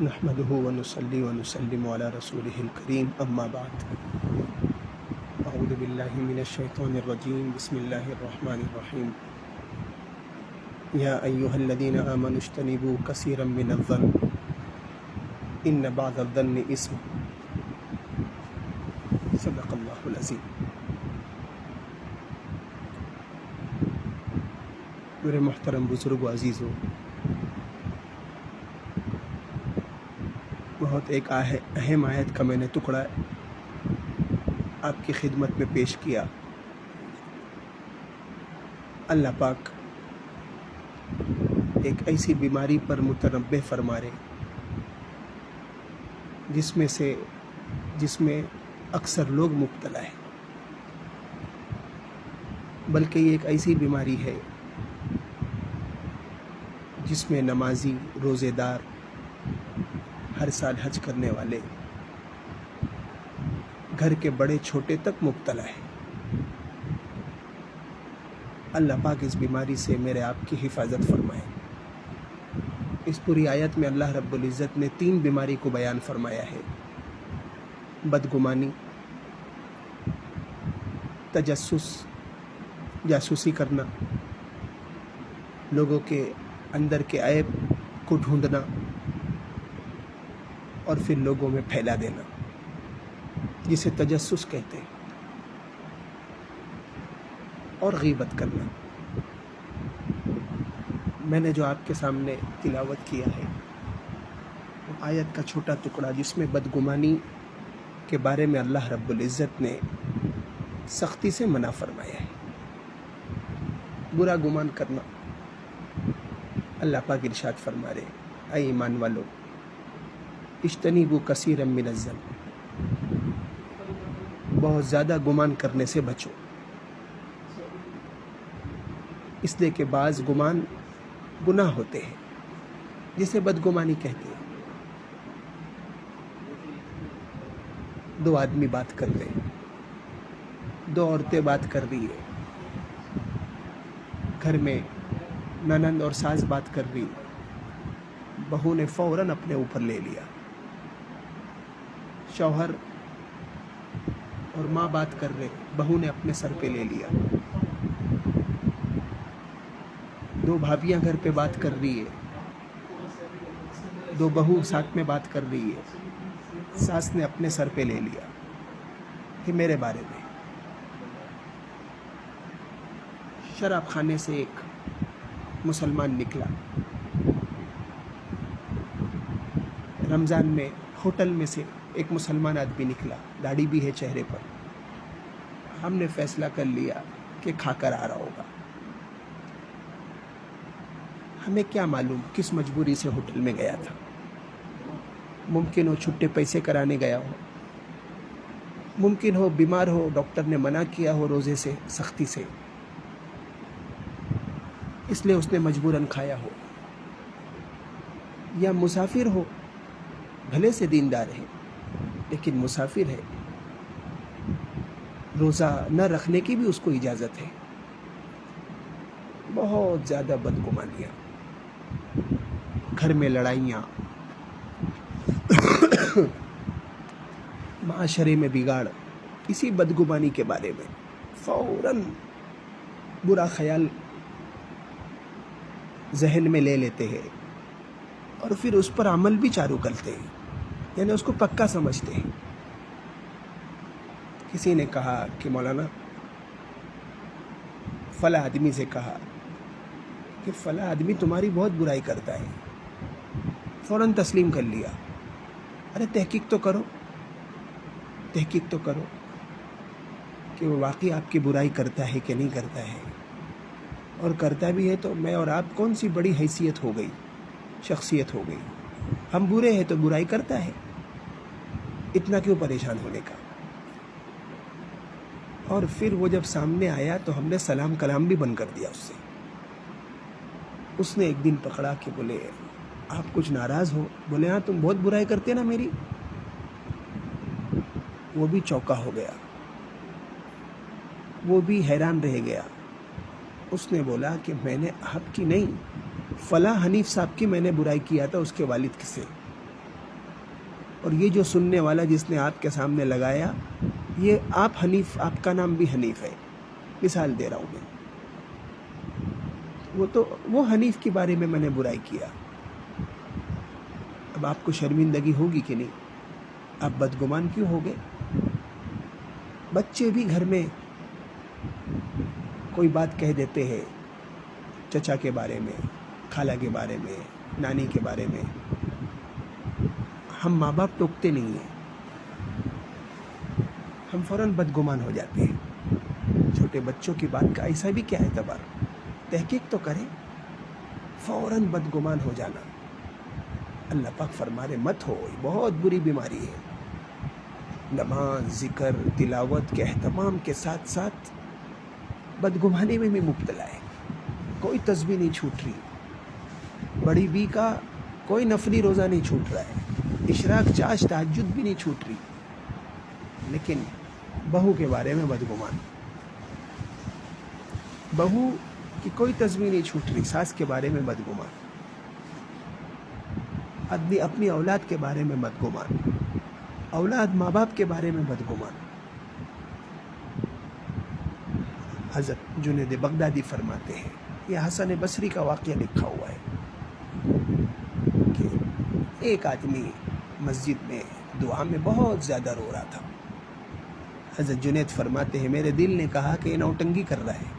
نحمده ونصلي ونسلم على رسوله الكريم اما بعد اعوذ باللہ من الشیطان الرجیم بسم اللہ الرحمن الرحیم یا ایہا الذین آمنوا اجتنبوا کثیرا من الظن ان بعض الظن اسم صدق اللہ العظیم۔ میرے محترم بزرگ و عزیزو، بہت ایک اہم آیت کا میں نے ٹکڑا آپ کی خدمت میں پیش کیا۔ اللہ پاک ایک ایسی بیماری پر متنبہ فرما رہے جس میں اکثر لوگ مبتلا ہیں، بلکہ یہ ایک ایسی بیماری ہے جس میں نمازی، روزے دار، ہر سال حج کرنے والے، گھر کے بڑے چھوٹے تک مبتلا ہے۔ اللہ پاک اس بیماری سے میرے آپ کی حفاظت فرمائے۔ اس پوری آیت میں اللہ رب العزت نے 3 بیماری کو بیان فرمایا ہے: بدگمانی، تجسس، جاسوسی کرنا، لوگوں کے اندر کے عیب کو ڈھونڈنا اور پھر لوگوں میں پھیلا دینا، جسے تجسس کہتے ہیں، اور غیبت کرنا۔ میں نے جو آپ کے سامنے تلاوت کیا ہے وہ آیت کا چھوٹا ٹکڑا، جس میں بدگمانی کے بارے میں اللہ رب العزت نے سختی سے منع فرمایا ہے۔ برا گمان کرنا، اللہ پاک ارشاد فرما رہے، اے ایمان والو، اجتنبوا کثیرا من الظن، بہت زیادہ گمان کرنے سے بچو، اس لیے کہ بعض گمان گناہ ہوتے ہیں، جسے بدگمانی کہتے ہیں۔ 2 آدمی بات کر رہے ہیں، 2 عورتیں بات کر رہی ہے، گھر میں ننند اور ساس بات کر رہی، بہو نے فوراً اپنے اوپر لے لیا، شوہر اور ماں بات کر رہے، بہو نے اپنے سر پہ لے لیا، 2 بھابیاں گھر پہ بات کر رہی ہے، 2 بہو ساتھ میں بات کر رہی ہے، ساس نے اپنے سر پہ لے لیا کہ میرے بارے میں۔ شراب خانے سے ایک مسلمان نکلا، رمضان میں ہوٹل میں سے ایک مسلمان آدمی نکلا، داڑھی بھی ہے چہرے پر، ہم نے فیصلہ کر لیا کہ کھا کر آ رہا ہوگا۔ ہمیں کیا معلوم کس مجبوری سے ہوٹل میں گیا تھا، ممکن ہو چھٹے پیسے کرانے گیا ہو، ممکن ہو بیمار ہو، ڈاکٹر نے منع کیا ہو روزے سے سختی سے، اس لیے اس نے مجبوراً کھایا ہو، یا مسافر ہو، بھلے سے دیندار ہے لیکن مسافر ہے، روزہ نہ رکھنے کی بھی اس کو اجازت ہے۔ بہت زیادہ بدگمانیاں، گھر میں لڑائیاں، معاشرے میں بگاڑ، اسی بدگمانی کے بارے میں فوراً برا خیال ذہن میں لے لیتے ہیں اور پھر اس پر عمل بھی چالو کرتے ہیں، یعنی اس کو پکا سمجھتے ہیں۔ کسی نے کہا کہ مولانا فلاں آدمی سے کہا کہ فلاں آدمی تمہاری بہت برائی کرتا ہے، فوراً تسلیم کر لیا، ارے تحقیق تو کرو کہ وہ واقعی آپ کی برائی کرتا ہے کہ نہیں کرتا ہے، اور کرتا بھی ہے تو میں اور آپ کون سی بڑی حیثیت ہو گئی، شخصیت ہو گئی، ہم برے ہیں تو برائی کرتا ہے، اتنا کیوں پریشان ہونے کا۔ اور پھر وہ جب سامنے آیا تو ہم نے سلام کلام بھی بند کر دیا اس سے۔ اس نے ایک دن پکڑا کہ بولے آپ کچھ ناراض ہو؟ بولے ہاں تم بہت برائی کرتے نا میری۔ وہ بھی چوکا ہو گیا، وہ بھی حیران رہ گیا۔ اس نے بولا کہ میں نے آپ کی نہیں، فلاں حنیف صاحب کی میں نے برائی کیا تھا، اس کے والد سے۔ اور یہ جو سننے والا جس نے آپ کے سامنے لگایا، یہ آپ حنیف، آپ کا نام بھی حنیف ہے، مثال دے رہا ہوں میں، وہ حنیف کے بارے میں نے برائی کیا. اب آپ کو شرمندگی ہوگی کہ نہیں؟ آپ بدگمان کیوں ہو گئے؟ بچے بھی گھر میں کوئی بات کہہ دیتے ہیں چچا کے بارے میں، خالہ کے بارے میں، نانی کے بارے میں، ہم ماں باپ ٹوکتے نہیں ہیں، ہم فوراً بدگمان ہو جاتے ہیں. چھوٹے بچوں کی بات کا ایسا بھی کیا اعتبار؟ تحقیق تو کریں. فوراً بدگمان ہو جانا، اللہ پاک فرما رہے مت ہو، یہ بہت بری بیماری ہے. نماز، ذکر، تلاوت کے اہتمام کے ساتھ ساتھ بدگمانی میں بھی مبتلا ہے. کوئی تسبیح نہیں چھوٹ رہی، بڑی بی کا کوئی نفلی روزہ نہیں چھوٹ رہا ہے، اشراق، چاش، تہجد بھی نہیں چھوٹ رہی، لیکن بہو کے بارے میں بدگمان. بہو کی کوئی تسبیح نہیں چھوٹ رہی، ساس کے بارے میں بدگمان. آدمی اپنی اولاد کے بارے میں بدگمان، اولاد ماں باپ کے بارے میں بدگمان. حضرت جنید بغدادی فرماتے ہیں، یہ حسن بصری کا واقعہ لکھا ہوا ہے کہ ایک آدمی مسجد میں دعا میں بہت زیادہ رو رہا تھا. حضرت جنید فرماتے ہیں میرے دل نے کہا کہ یہ نوٹنگی کر رہا ہے،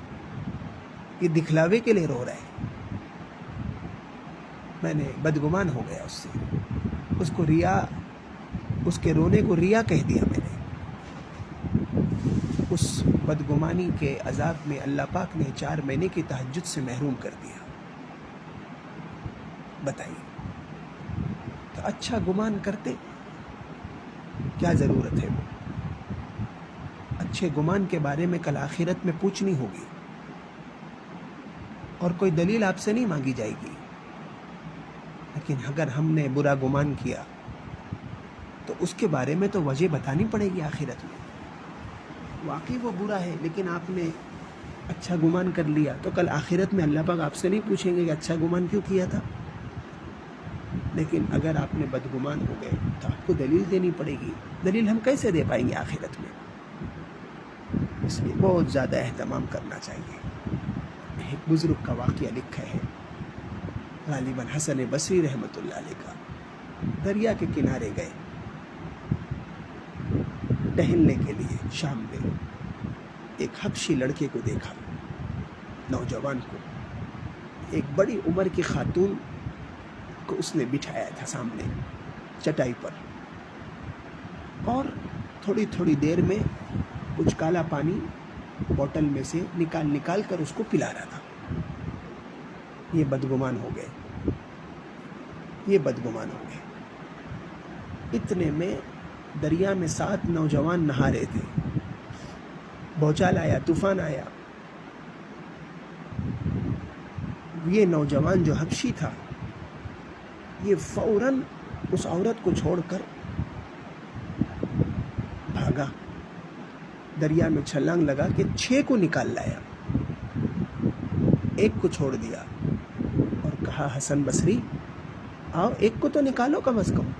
یہ دکھلاوے کے لیے رو رہا ہے. میں نے بدگمان ہو گیا اس سے، اس کو ریا، اس کے رونے کو ریا کہہ دیا میں نے. اس بدگمانی کے عذاب میں اللہ پاک نے 4 مہینے کی تہجد سے محروم کر دیا. بتائیے، تو اچھا گمان کرتے، کیا ضرورت ہے؟ وہ اچھے گمان کے بارے میں کل آخرت میں پوچھنی ہوگی، اور کوئی دلیل آپ سے نہیں مانگی جائے گی. لیکن اگر ہم نے برا گمان کیا تو اس کے بارے میں تو وجہ بتانی پڑے گی آخرت میں. واقعی وہ برا ہے، لیکن آپ نے اچھا گمان کر لیا تو کل آخرت میں اللہ پاک آپ سے نہیں پوچھیں گے کہ اچھا گمان کیوں کیا تھا. لیکن اگر آپ نے بدگمان ہو گئے تو آپ کو دلیل دینی پڑے گی. دلیل ہم کیسے دے پائیں گے آخرت میں؟ اس لیے بہت زیادہ اہتمام کرنا چاہیے. ایک بزرگ کا واقعہ لکھا ہے، غالباً حسن بصری رحمۃ اللہ علیہ کا. دریا کے کنارے گئے ٹہلنے کے لیے شام میں. ایک حبشی لڑکے کو دیکھا، نوجوان کو. ایک بڑی عمر کی خاتون کو اس نے بٹھایا تھا سامنے چٹائی پر، اور تھوڑی تھوڑی دیر میں کچھ کالا پانی بوتل میں سے نکال کر اس کو پلا رہا تھا. یہ بدگمان ہو گئے، یہ بدگمان ہو گئے. اتنے میں دریا میں 7 نوجوان نہا رہے تھے. بھوچال آیا، طوفان آیا. یہ نوجوان جو حبشی تھا، یہ فوراً اس عورت کو چھوڑ کر بھاگا، دریا میں چھلانگ لگا کے 6 کو نکال لایا. ایک کو چھوڑ دیا اور کہا حسن بصری آؤ، ایک کو تو نکالو کم از کم،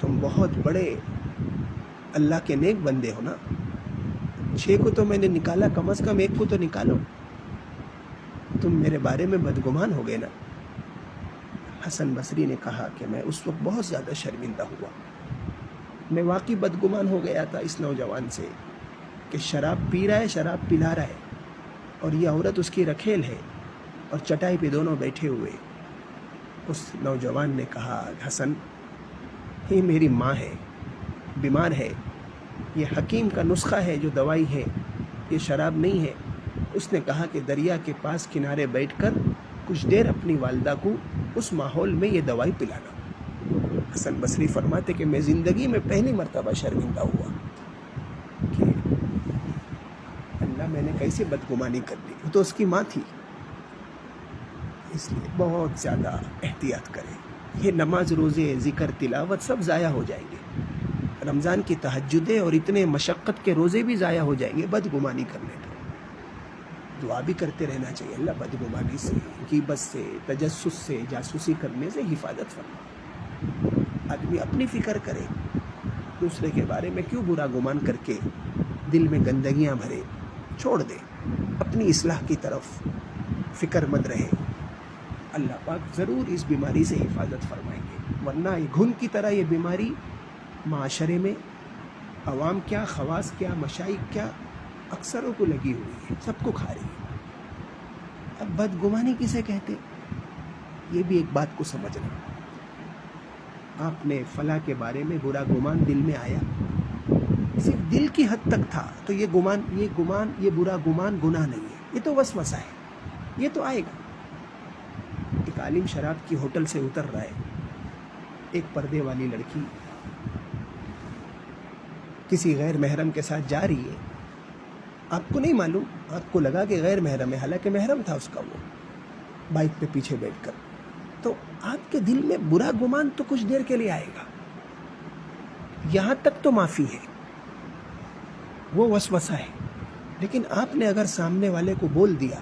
تم بہت بڑے اللہ کے نیک بندے ہو نا. 6 کو تو میں نے نکالا، کم از کم ایک کو تو نکالو. تم میرے بارے میں بدگمان ہو گئے نا. حسن بصری نے کہا کہ میں اس وقت بہت زیادہ شرمندہ ہوا. میں واقعی بدگمان ہو گیا تھا اس نوجوان سے کہ شراب پی رہا ہے، شراب پلا رہا ہے، اور یہ عورت اس کی رکھیل ہے، اور چٹائی پہ دونوں بیٹھے ہوئے. اس نوجوان نے کہا حسن، یہ میری ماں ہے، بیمار ہے، یہ حکیم کا نسخہ ہے جو دوائی ہے، یہ شراب نہیں ہے. اس نے کہا کہ دریا کے پاس کنارے بیٹھ کر کچھ دیر اپنی والدہ کو اس ماحول میں یہ دوائی پلانا. حسن بصری فرماتے کہ میں زندگی میں پہلی مرتبہ شرمندہ ہوا کہ اللہ، میں نے کیسے بدگمانی کر دی. وہ تو اس کی ماں تھی. اس لیے بہت زیادہ احتیاط کریں. یہ نماز، روزے، ذکر، تلاوت سب ضائع ہو جائیں گے. رمضان کی تہجدیں اور اتنے مشقت کے روزے بھی ضائع ہو جائیں گے بدگمانی کرنے پر. دعا بھی کرتے رہنا چاہیے، اللہ بدگمانی سے، غیبت سے، تجسس سے، جاسوسی کرنے سے حفاظت فرما. آدمی اپنی فکر کرے، دوسرے کے بارے میں کیوں برا گمان کر کے دل میں گندگیاں بھرے، چھوڑ دے، اپنی اصلاح کی طرف فکر مند رہے۔ اللہ پاک ضرور اس بیماری سے حفاظت فرمائیں گے، ورنہ یہ گھن کی طرح یہ بیماری معاشرے میں عوام کیا، خواص کیا، مشائخ کیا، اکثروں کو لگی ہوئی ہے، سب کو کھا رہی ہے۔ اب بدگمانی کسے کہتے، یہ بھی ایک بات کو سمجھنا۔ آپ نے فلاں کے بارے میں برا گمان دل میں آیا، صرف دل کی حد تک تھا، تو یہ برا گمان گناہ نہیں ہے، یہ تو وسوسہ ہے، یہ تو آئے گا۔ ایک عالم شراب کی ہوٹل سے اتر رہا ہے، ایک پردے والی لڑکی کسی غیر محرم کے ساتھ جا رہی ہے، آپ کو نہیں معلوم، آپ کو لگا کہ غیر محرم ہے، حالانکہ محرم تھا اس کا، وہ بائک پہ پیچھے بیٹھ کر، تو آپ کے دل میں برا گمان تو کچھ دیر کے لیے آئے گا، یہاں تک تو معافی ہے، وہ وسوسہ ہے۔ لیکن آپ نے اگر سامنے والے کو بول دیا،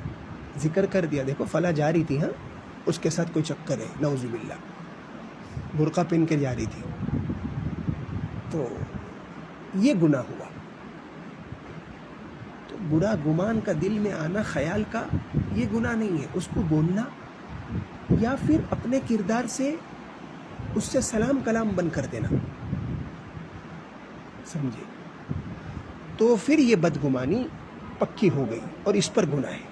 ذکر کر دیا، دیکھو فلاں جا رہی تھی، ہاں اس کے ساتھ کوئی چکر ہے، نعوذ باللہ، برقع پہن کے جا رہی تھی، تو یہ گناہ ہوا۔ تو برا گمان کا دل میں آنا، خیال کا، یہ گناہ نہیں ہے، اس کو بولنا یا پھر اپنے کردار سے اس سے سلام کلام بند کر دینا، سمجھے، تو پھر یہ بدگمانی پکی ہو گئی اور اس پر گناہ ہے۔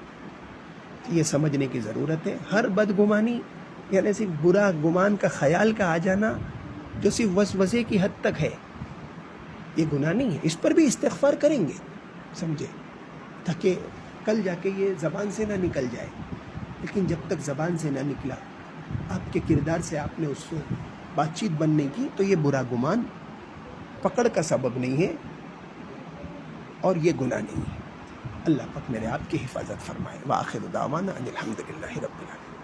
یہ سمجھنے کی ضرورت ہے، ہر بدگمانی یعنی صرف برا گمان کا، خیال کا آ جانا جو صرف وسوسے کی حد تک ہے، یہ گناہ نہیں ہے، اس پر بھی استغفار کریں گے، سمجھے، تاکہ کل جا کے یہ زبان سے نہ نکل جائے۔ لیکن جب تک زبان سے نہ نکلا، آپ کے کردار سے آپ نے اس سے بات چیت بننے کی، تو یہ برا گمان پکڑ کا سبب نہیں ہے اور یہ گناہ نہیں ہے۔ اللہ پاک میرے آپ کی حفاظت فرمائے۔ وآخر دعوانا ان الحمدللہ رب العالمین۔